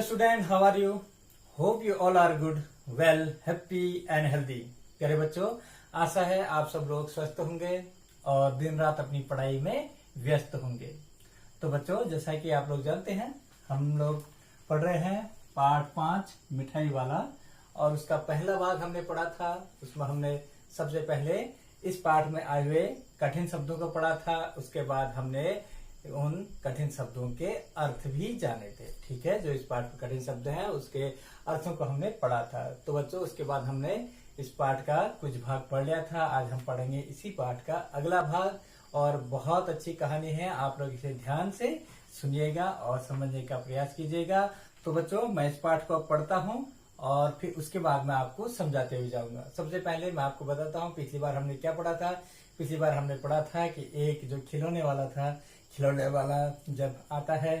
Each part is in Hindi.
Student, how are you? Hope you all are good, well, happy and healthy. प्यारे बच्चों, आशा है आप सब लोग स्वस्थ होंगे और दिन रात अपनी पढ़ाई में व्यस्त होंगे। तो बच्चों, जैसा कि आप लोग जानते हैं, हम लोग पढ़ रहे हैं पाठ 5 मिठाई वाला, और उसका पहला भाग हमने पढ़ा था। उसमें हमने सबसे पहले इस पाठ में आए हुए कठिन शब्दों को पढ़ा था। उसके बाद हमने उन कठिन शब्दों के अर्थ भी जाने थे। ठीक है, जो इस पाठ में कठिन शब्द हैं उसके अर्थों को हमने पढ़ा था। तो बच्चों, उसके बाद हमने इस पाठ का कुछ भाग पढ़ लिया था। आज हम पढ़ेंगे इसी पाठ का अगला भाग, और बहुत अच्छी कहानी है। आप लोग इसे ध्यान से सुनिएगा और समझने का प्रयास कीजिएगा। तो बच्चों, मैं इस पाठ को पढ़ता हूँ और फिर उसके बाद मैं आपको समझाते हुए जाऊंगा। सबसे पहले मैं आपको बताता हूँ पिछली बार हमने क्या पढ़ा था। पिछली बार हमने पढ़ा था कि एक जो खिलौने वाला था, खिलौने वाला जब आता है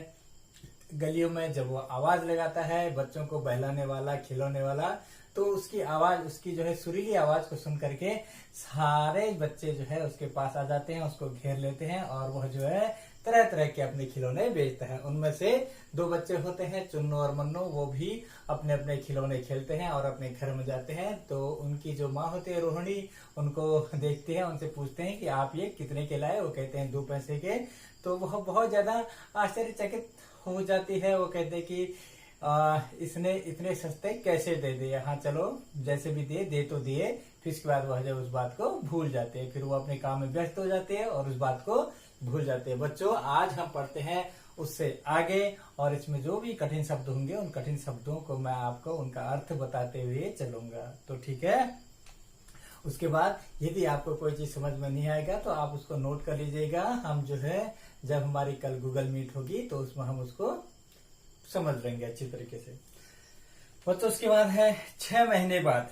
गलियों में, जब वो आवाज लगाता है बच्चों को बहलाने वाला, खिलौने वाला, तो उसकी आवाज, उसकी जो है सुरीली आवाज को सुन करके सारे बच्चे जो है उसके पास आ जाते हैं, उसको घेर लेते हैं, और वह जो है तरह तरह के अपने खिलौने बेचता है। उनमें से 2 बच्चे होते हैं, चुन्नू और मन्नू, वो भी अपने अपने खिलौने खेलते हैं और अपने घर में जाते हैं। तो उनकी जो माँ होती है रोहिणी, उनको देखते हैं, उनसे पूछते हैं कि आप ये कितने के लाए? वो कहते हैं 2 पैसे के। तो वह बहुत ज्यादा आश्चर्यचकित हो जाती है। वो कहते हैं कि इसने इतने सस्ते कैसे दे दिए? हाँ चलो, जैसे भी दे तो दिए। फिर इसके बाद वह जो उस बात को भूल जाते हैं, फिर वो अपने काम में व्यस्त हो जाते हैं और उस बात को भूल जाते हैं। बच्चों, आज हम पढ़ते हैं उससे आगे, और इसमें जो भी कठिन शब्द होंगे उन कठिन शब्दों को मैं आपको उनका अर्थ बताते हुए चलूंगा। तो ठीक है, उसके बाद यदि आपको कोई चीज समझ में नहीं आएगा तो आप उसको नोट कर लीजिएगा। हम जो है जब हमारी कल गूगल मीट होगी तो उसमें हम उसको समझ लेंगे अच्छी तरीके से। बच्चों, उसके बाद है 6 महीने बाद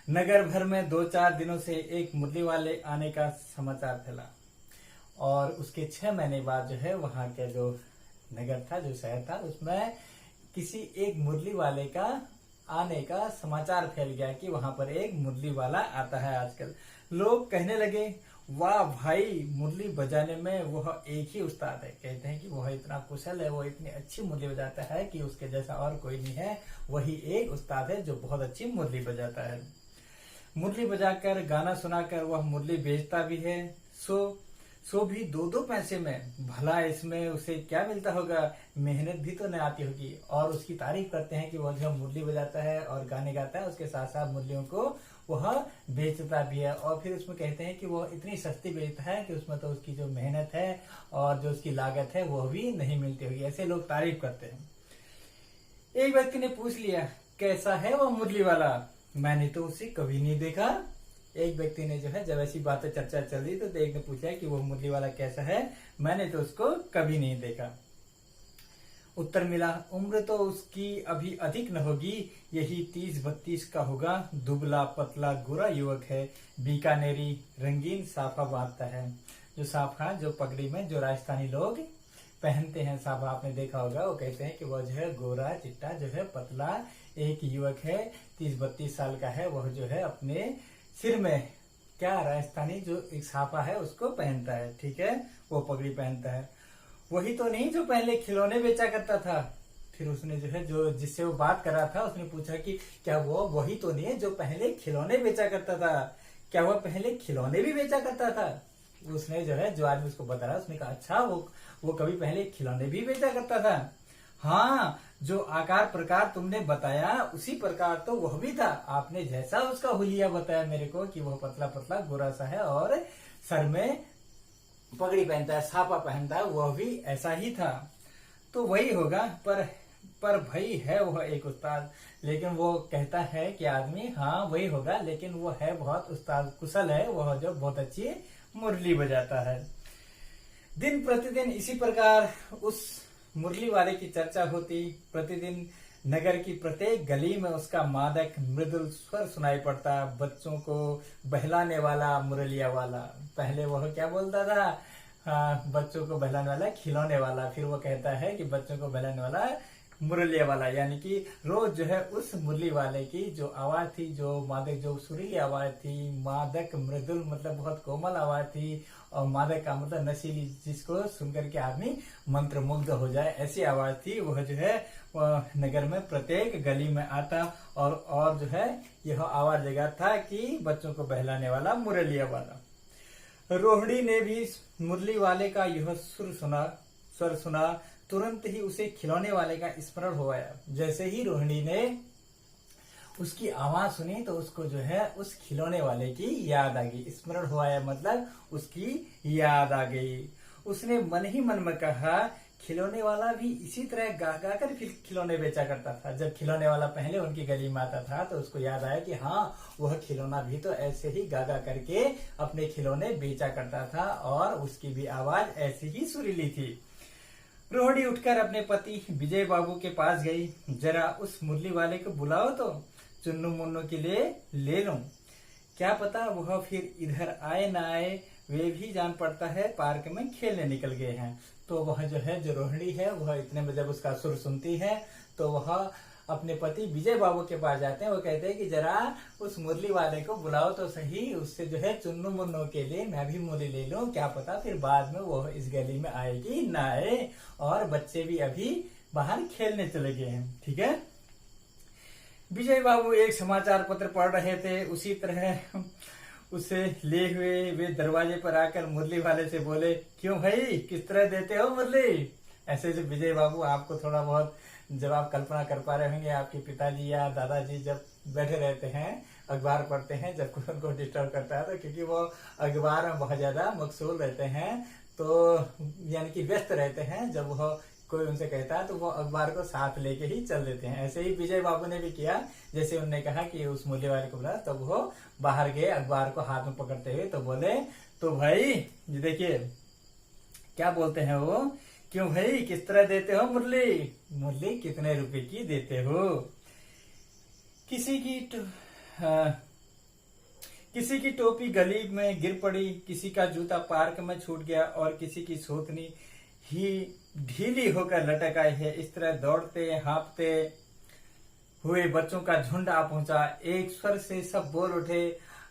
नगर भर में 2-4 दिनों से एक मुरली वाले आने का समाचार फैला, और उसके 6 महीने बाद जो है वहां का जो नगर था, जो शहर था, उसमें किसी एक मुरली वाले का आने का समाचार फैल गया कि वहां पर एक मुरली वाला आता है आजकल। लोग कहने लगे, वाह भाई, मुरली बजाने में वह एक ही उस्ताद है। कहते हैं कि वह इतना कुशल है, वो इतनी अच्छी मुरली बजाता है कि उसके जैसा और कोई नहीं है। वही एक उस्ताद है जो बहुत अच्छी मुरली बजाता है। मुरली बजाकर, गाना सुनाकर वह मुरली बेचता भी है, सो भी 2-2 पैसे में। भला इसमें उसे क्या मिलता होगा? मेहनत भी तो न आती होगी। और उसकी तारीफ करते हैं कि वह जो मुरली बजाता है और गाने गाता है, उसके साथ साथ मुरलियों को वह बेचता भी है। और फिर उसमें कहते हैं कि वह इतनी सस्ती बेचता है कि उसमें तो उसकी जो मेहनत है और जो उसकी लागत है वह भी नहीं मिलती होगी। ऐसे लोग तारीफ करते हैं। एक व्यक्ति ने पूछ लिया, कैसा है वह मुरली वाला? मैंने तो उसे कभी नहीं देखा। एक व्यक्ति ने जो है, जब ऐसी बातें चर्चा चल रही तो एक ने पूछा कि वो मुरली वाला कैसा है? मैंने तो उसको कभी नहीं देखा। उत्तर मिला, उम्र तो उसकी अभी अधिक न होगी, यही 30-32 का होगा। दुबला पतला गोरा युवक है, बीकानेरी रंगीन साफा बांधता है। जो साफा, जो पगड़ी में जो राजस्थानी लोग पहनते हैं साफा, आपने देखा होगा। वो कहते हैं कि वह जो है गोरा चिट्टा जो है पतला एक युवक है, 30-32 साल का है। वह जो है अपने सिर में क्या राजस्थानी जो एक साफा है उसको पहनता है। ठीक है, वो पगड़ी पहनता है। वही तो नहीं जो पहले खिलौने बेचा करता था? फिर उसने जो है, जो जिससे वो बात कर रहा था, उसने पूछा कि क्या वो वही तो नहीं है जो पहले खिलौने बेचा करता था? क्या वह पहले खिलौने भी बेचा करता था? उसने जो है, जो आदमी उसको बता रहा, उसने कहा, अच्छा वो कभी पहले खिलौने भी बेचा करता था? हाँ, जो आकार प्रकार तुमने बताया उसी प्रकार तो वह भी था। आपने जैसा उसका हुलिया बताया मेरे को कि वह पतला पतला गोरा सा है और सर में पगड़ी पहनता है, साफा पहनता है, वह भी ऐसा ही था। तो वही होगा। पर भाई है वह एक उस्ताद। लेकिन वो कहता है कि आदमी, हाँ वही होगा, लेकिन वो है बहुत उस्ताद, कुशल है वह, जो बहुत अच्छी मुरली बजाता है। दिन प्रतिदिन इसी प्रकार उस मुरली वाले की चर्चा होती। प्रतिदिन नगर की प्रत्येक गली में उसका मादक मृदुल स्वर सुनाई पड़ता। बच्चों को बहलाने वाला मुरलिया वाला। पहले वह क्या बोलता था? बच्चों को बहलाने वाला खिलौने वाला। फिर वो कहता है कि बच्चों को बहलाने वाला मुरलिया वाला। यानी कि रोज जो है उस मुरली वाले की जो आवाज थी, जो मादक, जो सुरीली आवाज थी, मादक मृदुल मतलब बहुत कोमल आवाज थी, और मादक का मतलब नशीली, जिसको सुनकर के आदमी मंत्रमुग्ध हो जाए, ऐसी आवाज थी। वह जो है नगर में प्रत्येक गली में आता और जो है यह आवाज जगह था कि बच्चों को बहलाने वाला मुरलिया वाला। रोहिणी ने भी मुरली वाले का यह स्वर सुना, तुरंत ही उसे खिलौने वाले का स्मरण हो आया। जैसे ही रोहिणी ने उसकी आवाज सुनी तो उसको जो है उस खिलौने वाले की याद आ गई। स्मरण हो आया मतलब उसकी याद आ गई। उसने मन ही मन में कहा, खिलौने वाला भी इसी तरह गा गा कर खिलौने बेचा करता था। जब खिलौने वाला पहले उनकी गली में आता था तो उसको याद आया कि हाँ, वह खिलौना भी तो ऐसे ही गा गा करके अपने खिलौने बेचा करता था और उसकी भी आवाज ऐसी ही सुरीली थी। रोहिणी उठकर अपने पति विजय बाबू के पास गई। जरा उस मुरली वाले को बुलाओ तो चुन्नू मुन्नू के लिए ले लूं। क्या पता वह फिर इधर आए ना आए, वे भी जान पड़ता है पार्क में खेलने निकल गए हैं। तो वह जो है, जो रोहिणी है, वह इतने में जब उसका सुर सुनती है तो वह अपने पति विजय बाबू के पास जाते हैं। वो कहते हैं कि जरा उस मुरली वाले को बुलाओ तो सही, उससे जो है चुन्नू मुन्नू के लिए मैं भी मुरली ले लूं। क्या पता फिर बाद में वो इस गली में आएगी ना आए, और बच्चे भी अभी बाहर खेलने चले गए हैं। ठीक है। विजय बाबू एक समाचार पत्र पढ़ रहे थे। उसी तरह उसे ले हुए वे दरवाजे पर आकर मुरली वाले से बोले, क्यों भाई, किस तरह देते हो मुरली? ऐसे जब विजय बाबू, आपको थोड़ा बहुत जब आप कल्पना कर पा रहे होंगे, आपके पिताजी या दादाजी जब बैठे रहते हैं, अखबार पढ़ते हैं, जब कोई उनको डिस्टर्ब करता है तो क्योंकि वो अखबार में बहुत ज्यादा मशगूल रहते हैं, तो यानी कि व्यस्त रहते हैं, जब वो कोई उनसे कहता है तो वो अखबार को साथ लेके ही चल देते हैं। ऐसे ही विजय बाबू ने भी किया। जैसे उन्होंने कहा कि उस मुरली वाले को बुला, तब वो बाहर गए अखबार को हाथ में पकड़ते हुए, तो बोले, तो भाई ये देखिए क्या बोलते हैं वो, क्यों भाई, किस तरह देते हो मुरली? मुरली कितने रुपए की देते हो? किसी की टोपी गली में गिर पड़ी, किसी का जूता पार्क में छूट गया और किसी की सूतनी ही ढीली होकर लटक आई है। इस तरह दौड़ते हाँफते हुए बच्चों का झुंड आ पहुंचा। एक स्वर से सब बोल उठे,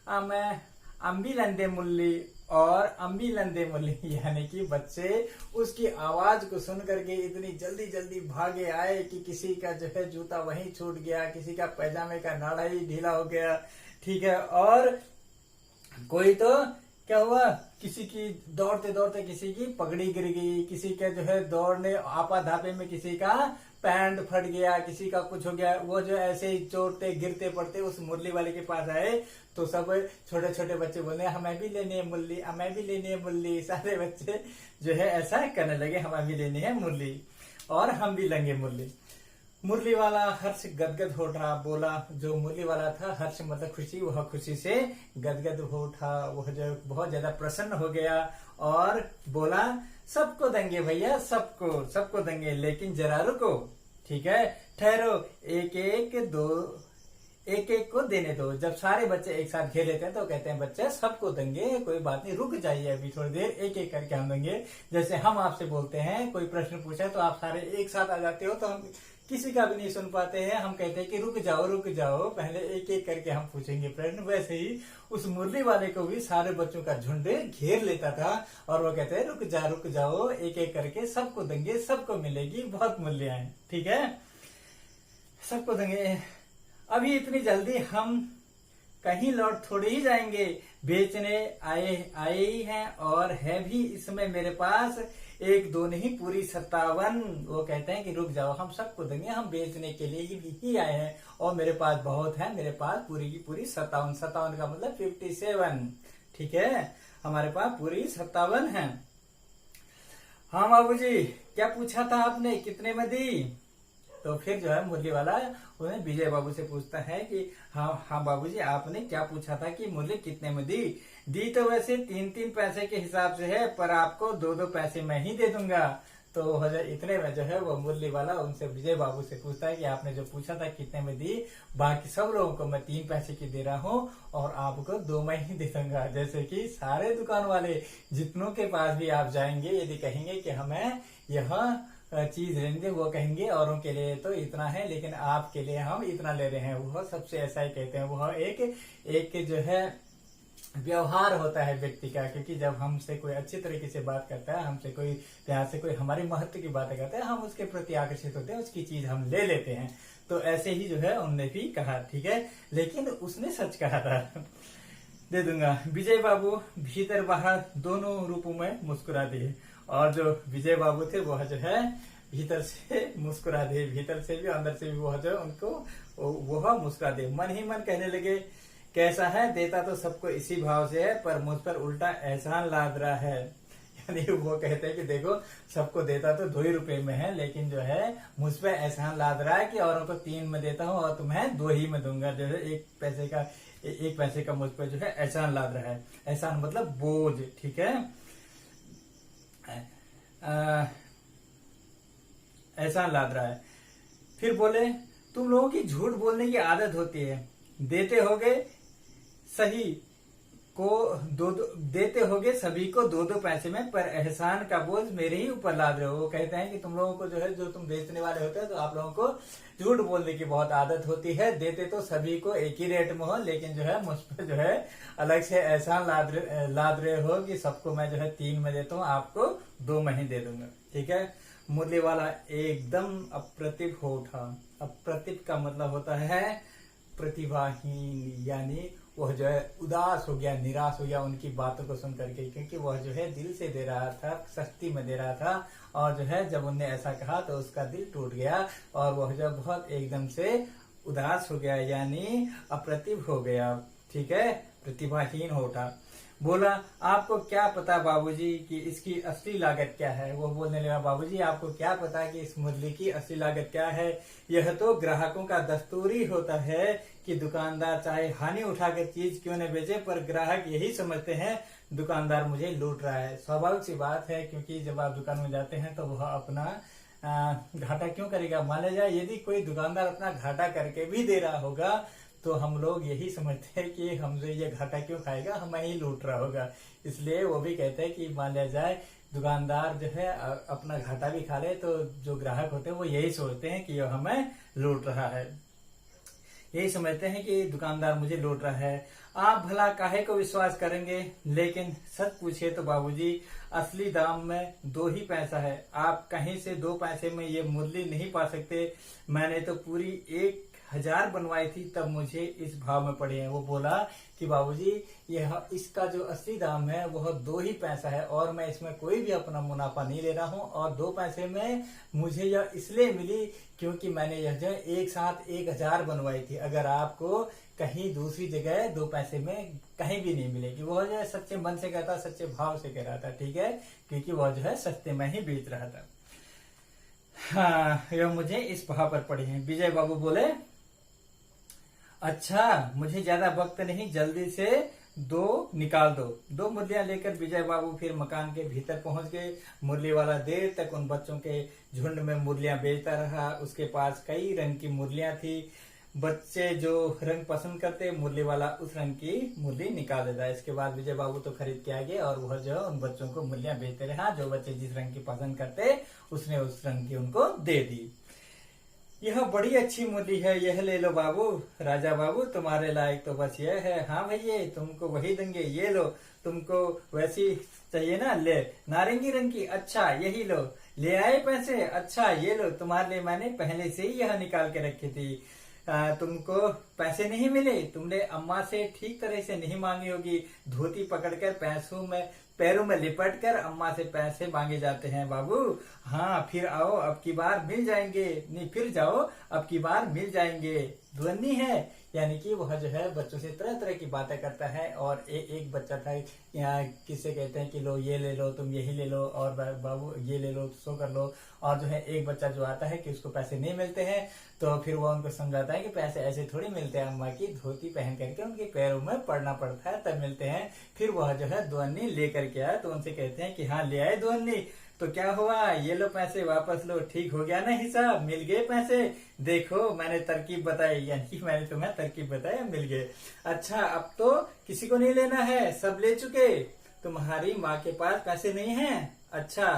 अम्बी लंदे मुल्ली और अम्बी लंदे मुल्ली। यानी कि बच्चे उसकी आवाज को सुन करके इतनी जल्दी जल्दी भागे आए कि किसी का जो है जूता वहीं छूट गया, किसी का पैजामे का नाड़ा ही ढीला हो गया। ठीक है। और कोई तो क्या हुआ, किसी की दौड़ते दौड़ते किसी की पगड़ी गिर गई, किसी के जो है दौड़ने आपाधापे में किसी का पैंट फट गया, किसी का कुछ हो गया। वो जो ऐसे ही चोटते गिरते पड़ते उस मुरली वाले के पास आए तो सब छोटे छोटे बच्चे बोले, हमें भी लेनी है मुरली, हमें भी लेनी है मुरली। सारे बच्चे जो है ऐसा करने लगे, हमें भी लेनी है मुरली और हम भी लेंगे मुरली। मुरली वाला हर्ष गदगद हो उठा। बोला, जो मुरली वाला था, हर्ष मतलब खुशी, वह खुशी से गदगद हो उठा। वह जो बहुत ज्यादा प्रसन्न हो गया और बोला, सबको देंगे भैया, सबको देंगे, लेकिन जरा रुको। ठीक है, ठहरो, एक एक को देने दो। जब सारे बच्चे एक साथ खेल लेते हैं तो कहते हैं बच्चे सबको देंगे, कोई बात नहीं, रुक जाइए, अभी थोड़ी देर, एक एक करके हम देंगे। जैसे हम आपसे बोलते हैं, कोई प्रश्न पूछा तो आप सारे एक साथ आ जाते हो, तो हम किसी का भी नहीं सुन पाते हैं। हम कहते हैं कि रुक जाओ, पहले एक एक करके हम पूछेंगे प्रश्न। वैसे ही उस मुरली वाले को भी सारे बच्चों का झुंड घेर लेता था और वो कहते हैं रुक जाओ, एक एक करके सबको देंगे, सबको मिलेगी बहुत मूल्य है। ठीक है, सबको देंगे। अभी इतनी जल्दी हम कहीं लौट थोड़ी ही जाएंगे, बेचने आए ही हैं और है भी इसमें मेरे पास एक दो नहीं, पूरी 57। वो कहते हैं कि रुक जाओ, हम सबको देंगे, हम बेचने के लिए ही आए हैं और मेरे पास बहुत है, मेरे पास पूरी की पूरी 57 का मतलब 57। ठीक है, हमारे पास पूरी 57 है। हाँ बाबूजी, क्या पूछा था आपने, कितने में दी? तो फिर जो है मुरली वाला उन्हें विजय बाबू से पूछता है कि हाँ बाबूजी, आपने क्या पूछा था कि मुरली कितने में दी तो वैसे 3 पैसे के हिसाब से है, पर आपको 2 पैसे मैं ही दे दूंगा। तो इतने में जो है वो मुरली वाला उनसे विजय बाबू से पूछता है कि आपने जो पूछा था कितने में दी, बाकी सब लोगों को मैं 3 पैसे की दे रहा हूँ और आपको 2 में ही दे दूंगा। जैसे कि सारे दुकान वाले जितनों के पास भी आप जाएंगे, यदि कहेंगे कि हमें यह चीज लेंगे, वो कहेंगे औरों के लिए तो इतना है, लेकिन आपके लिए हम इतना ले रहे हैं। वह सबसे ऐसा ही कहते हैं। वह एक जो है व्यवहार होता है व्यक्ति का, क्योंकि जब हमसे कोई अच्छी तरीके से बात करता है, हमसे कोई प्यार से कोई हमारी महत्व की बातें करता है, हम उसके प्रति आकर्षित होते हैं, उसकी चीज हम ले लेते हैं। तो ऐसे ही जो है उनने भी कहा, ठीक है, लेकिन उसने सच कहा था। दे दूंगा। विजय बाबू भीतर बाहर दोनों रूपों में मुस्कुरा दिए, और जो विजय बाबू थे वह जो है भीतर से मुस्कुरा दिए, भीतर से भी अंदर से भी वह जो उनको वह मुस्कुरा दिए। मन ही मन कहने लगे, कैसा है, देता तो सबको इसी भाव से है, पर मुझ पर उल्टा एहसान लाद रहा है। यानी वो कहते हैं कि देखो सबको देता तो 2 ही रुपए में है, लेकिन जो है मुझ पर एहसान लाद रहा है कि औरों को 3 में देता हूँ और तुम्हें 2 ही में दूंगा। जो है 1 पैसे का मुझ पर जो है एहसान लाद रहा है। एहसान मतलब बोझ, ठीक है। एहसान लाद रहा है। फिर बोले, तुम लोगों की झूठ बोलने की आदत होती है, देते होगे सही को देते होगे सभी को 2-2 पैसे में, पर एहसान का बोझ मेरे ही ऊपर लाद रहे हो। वो कहते हैं कि तुम लोगों को जो है, जो तुम बेचने वाले होते हैं, तो आप लोगों को झूठ बोलने की बहुत आदत होती है। देते तो सभी को एक ही रेट में हो, लेकिन जो है मुझ पर जो है अलग से एहसान लाद रहे हो कि सबको मैं जो है 3 में देता हूँ, आपको 2 में ही दे दूंगा, ठीक है। मुरली वाला एकदम अप्रतिभ हो उठा। अप्रतिभ का मतलब होता है प्रतिभाहीन, यानी वह जो है उदास हो गया, निराश हो गया उनकी बातों को सुन करके, क्योंकि वह जो है दिल से दे रहा था, सस्ती में दे रहा था, और जो है जब उनने ऐसा कहा तो उसका दिल टूट गया और वह जो बहुत एकदम से उदास हो गया, यानी अप्रतिभ हो गया, ठीक है, प्रतिभाहीन हो उठा। बोला, आपको क्या पता बाबूजी कि इसकी असली लागत क्या है। वो बोलने लगा, बाबूजी आपको क्या पता कि इस मुरली की असली लागत क्या है। यह तो ग्राहकों का दस्तूर ही होता है कि दुकानदार चाहे हानि उठाकर चीज क्यों न बेचे, पर ग्राहक यही समझते हैं दुकानदार मुझे लूट रहा है। स्वाभाविक सी बात है, क्योंकि जब आप दुकान में जाते हैं तो वह अपना घाटा क्यों करेगा। मान लिया जाए यदि कोई दुकानदार अपना घाटा करके भी दे रहा होगा तो हम लोग यही समझते हैं कि हमसे ये घाटा क्यों खाएगा, हमें ही लूट रहा होगा। इसलिए वो भी कहते हैं कि मान लिया जाए दुकानदार जो है अपना घाटा भी खा ले, तो जो ग्राहक होते हैं वो यही सोचते हैं कि ये हमें लूट रहा है, यही समझते हैं कि दुकानदार मुझे लूट रहा है। आप भला काहे को विश्वास करेंगे, लेकिन सच पूछिए तो बाबूजी असली दाम में 2 ही पैसा है। आप कहीं से 2 पैसे में ये मुरली नहीं पा सकते। मैंने तो पूरी 1000 बनवाई थी, तब मुझे इस भाव में पड़े हैं। वो बोला कि बाबूजी यह इसका जो असली दाम है वह 2 ही पैसा है, और मैं इसमें कोई भी अपना मुनाफा नहीं ले रहा हूँ, और 2 पैसे में मुझे यह इसलिए मिली क्योंकि मैंने यह जो एक साथ 1000 बनवाई थी। अगर आपको कहीं दूसरी जगह 2 पैसे में कहीं भी नहीं मिलेगी। वह जो है सच्चे मन से कहता, सच्चे भाव से कह रहा था, ठीक है, क्योंकि वह जो है सस्ते में ही बेच रहा था। हाँ, यह मुझे इस भाव पर पड़ी है। विजय बाबू बोले, अच्छा मुझे ज्यादा वक्त नहीं, जल्दी से 2 निकाल दो। 2 मुरलियां लेकर विजय बाबू फिर मकान के भीतर पहुंच गए। मुरली वाला देर तक उन बच्चों के झुंड में मुरलियां बेचता रहा। उसके पास कई रंग की मुरलियां थी। बच्चे जो रंग पसंद करते, मुरली वाला उस रंग की मुरली निकाल देता है। इसके बाद विजय बाबू तो खरीद के आ गए और वह जो उन बच्चों को मुरलियां बेचते रहा। जो बच्चे जिस रंग की पसंद करते उसने उस रंग की उनको दे दी। यह बड़ी अच्छी मुरली है, यह ले लो बाबू। राजा बाबू तुम्हारे लायक तो बस यह है। हाँ भैया तुमको वही देंगे, ये लो। तुमको वैसी चाहिए ना, ले। नारंगी रंग की, अच्छा यही लो। ले आए पैसे, अच्छा ये लो, तुम्हारे लिए मैंने पहले से ही यह निकाल के रखी थी। तुमको पैसे नहीं मिले, तुमने अम्मा से ठीक तरह से नहीं मांगी होगी। धोती पकड़कर पैरों में लिपट कर अम्मा से पैसे मांगे जाते हैं बाबू। हाँ फिर आओ, अब की बार मिल जाएंगे। नहीं फिर जाओ, अब की बार मिल जाएंगे। ध्वनि है, यानी कि वह जो है बच्चों से तरह तरह की बातें करता है। और एक बच्चा था, यहाँ किससे कहते हैं कि लो ये ले लो, तुम यही ले लो, और बाबू ये ले लो, सो कर लो। और जो है एक बच्चा जो आता है कि उसको पैसे नहीं मिलते हैं, तो फिर वो उनको समझाता है कि पैसे ऐसे थोड़ी मिलते हैं, अम्मा की धोती पहन करके उनके पैरों में पड़ना पड़ता है तब मिलते हैं। फिर वह जो है ध्वनि लेकर के आया, तो उनसे कहते हैं कि हाँ ले आए ध्वनि, तो क्या हुआ, ये लो पैसे वापस लो, ठीक हो गया ना हिसाब, मिल गए पैसे। देखो मैंने तरकीब बताई, यानी मैंने तुम्हें तरकीब बताया, मिल गए। अच्छा अब तो किसी को नहीं लेना है, सब ले चुके। तुम्हारी माँ के पास पैसे नहीं है, अच्छा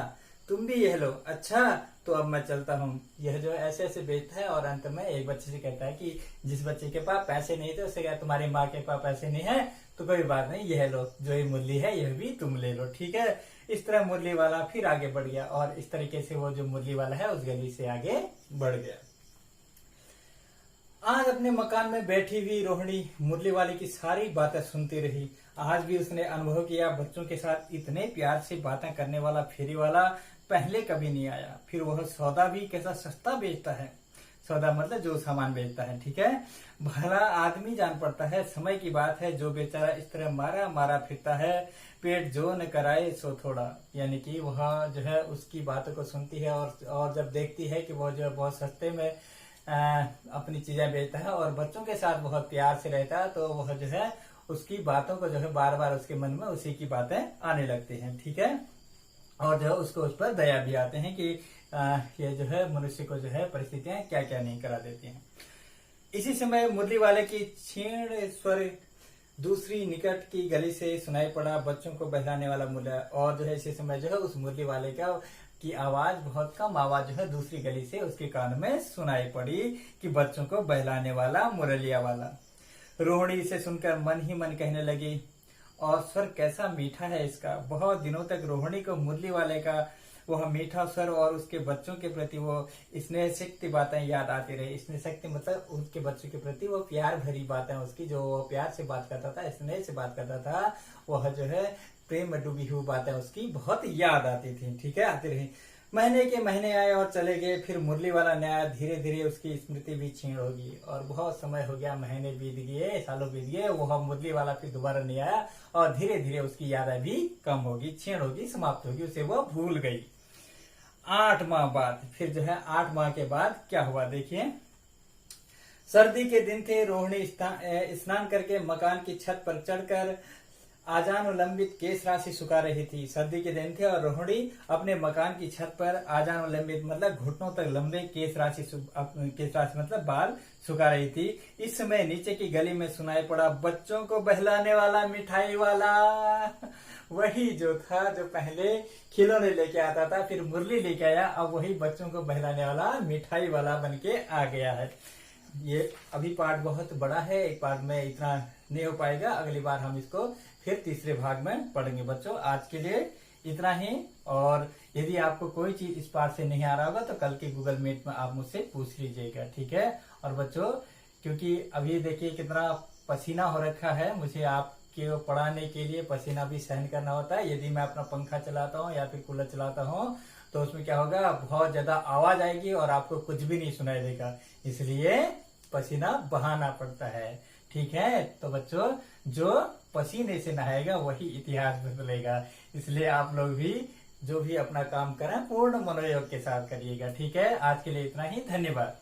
तुम भी यह लो। अच्छा तो अब मैं चलता हूँ। यह जो ऐसे ऐसे बेचता है और अंत में एक बच्चे से कहता है कि जिस बच्चे के पास पैसे नहीं थे उससे कहा तुम्हारी माँ के पास पैसे नहीं है तो कोई बात नहीं, यह लो, जो ये मुरली है यह भी तुम ले लो, ठीक है। इस तरह मुरली वाला फिर आगे बढ़ गया और इस तरीके से वो जो मुरली वाला है उस गली से आगे बढ़ गया। आज अपने मकान में बैठी हुई रोहिणी मुरली वाले की सारी बातें सुनती रही। आज भी उसने अनुभव किया बच्चों के साथ इतने प्यार से बातें करने वाला फेरी वाला पहले कभी नहीं आया। फिर वह सौदा भी कैसा सस्ता बेचता है। सौदा मतलब जो सामान बेचता है, ठीक है। भला आदमी जान पड़ता है, समय की बात है, जो बेचारा इस तरह मारा मारा फिरता है, पेट जो न कराए सो थोड़ा। यानी कि वह जो है उसकी बातों को सुनती है और जब देखती है कि वह जो है बहुत सस्ते में अपनी चीजें बेचता है और बच्चों के साथ बहुत प्यार से रहता है, तो वह जो है उसकी बातों को जो है बार बार उसके मन में उसी की बातें आने लगती हैं, ठीक है। और जो है उसको उस पर दया भी आते हैं कि ये जो है मनुष्य को जो है परिस्थितियां क्या क्या नहीं करा देती हैं। इसी समय मुरली वाले की क्षीण स्वर दूसरी निकट की गली से सुनाई पड़ा, बच्चों को बहलाने वाला मुरली। और जो है इसी समय जो है उस मुरली वाले की आवाज, बहुत कम आवाज जो है दूसरी गली से उसके कान में सुनाई पड़ी कि बच्चों को बहलाने वाला मुरलिया वाला। रोहिणी इसे सुनकर मन ही मन कहने लगी, और स्वर कैसा मीठा है इसका। बहुत दिनों तक रोहिणी को मुरली वाले का वह मीठा स्वर और उसके बच्चों के प्रति वो स्नेह शक्ति बातें याद आती रही। स्नेह शक्ति मतलब उसके बच्चों के प्रति वो प्यार भरी बातें, उसकी जो प्यार से बात करता था, स्नेह से बात करता था, वह जो है प्रेम में डूबी हुई बातें उसकी बहुत याद आती थी, ठीक है, आती रही। महीने के महीने आए और चले गए, फिर मुरली वाला नया, धीरे धीरे उसकी स्मृति भी क्षीण होगी। और बहुत समय हो गया, महीने बीत गए, सालों बीत गए, वह मुरली वाला फिर दोबारा नहीं आया और धीरे धीरे उसकी यादें भी कम होगी, क्षीण होगी, समाप्त होगी, उसे वह भूल गई। 8 माह बाद, फिर जो है 8 माह के बाद क्या हुआ देखिए। सर्दी के दिन थे, रोहिणी स्नान करके मकान की छत पर चढ़कर आजानुलंबित केश राशि सुखा रही थी। सर्दी के दिन थे और रोहिणी अपने मकान की छत पर आजानुलंबित मतलब घुटनों तक लंबे केश राशि मतलब बाल सुखा रही थी। इस समय नीचे की गली में सुनाई पड़ा, बच्चों को बहलाने वाला मिठाई वाला। वही जो था, जो पहले खिलौने लेके आता था, फिर मुरली लेके आया, अब वही बच्चों को बहलाने वाला मिठाई वाला बन के आ गया है। ये अभी पार्ट बहुत बड़ा है, एक पार्ट में इतना नहीं हो पाएगा, अगली बार हम इसको फिर तीसरे भाग में पढ़ेंगे। बच्चों आज के लिए इतना ही, और यदि आपको कोई चीज इस पार्ट से नहीं आ रहा होगा तो कल के गूगल मीट में आप मुझसे पूछ लीजिएगा, ठीक है। और बच्चों क्योंकि अभी देखिए कितना पसीना हो रखा है, मुझे आपके पढ़ाने के लिए पसीना भी सहन करना होता है। यदि मैं अपना पंखा चलाता हूँ या फिर कूलर चलाता हूँ तो उसमें क्या होगा, बहुत ज्यादा आवाज आएगी और आपको कुछ भी नहीं सुनाई देगा, इसलिए पसीना बहाना पड़ता है, ठीक है। तो बच्चों जो पसीने से नहाएगा वही इतिहास बदलेगा, इसलिए आप लोग भी जो भी अपना काम करें पूर्ण मनोयोग के साथ करिएगा, ठीक है। आज के लिए इतना ही, धन्यवाद।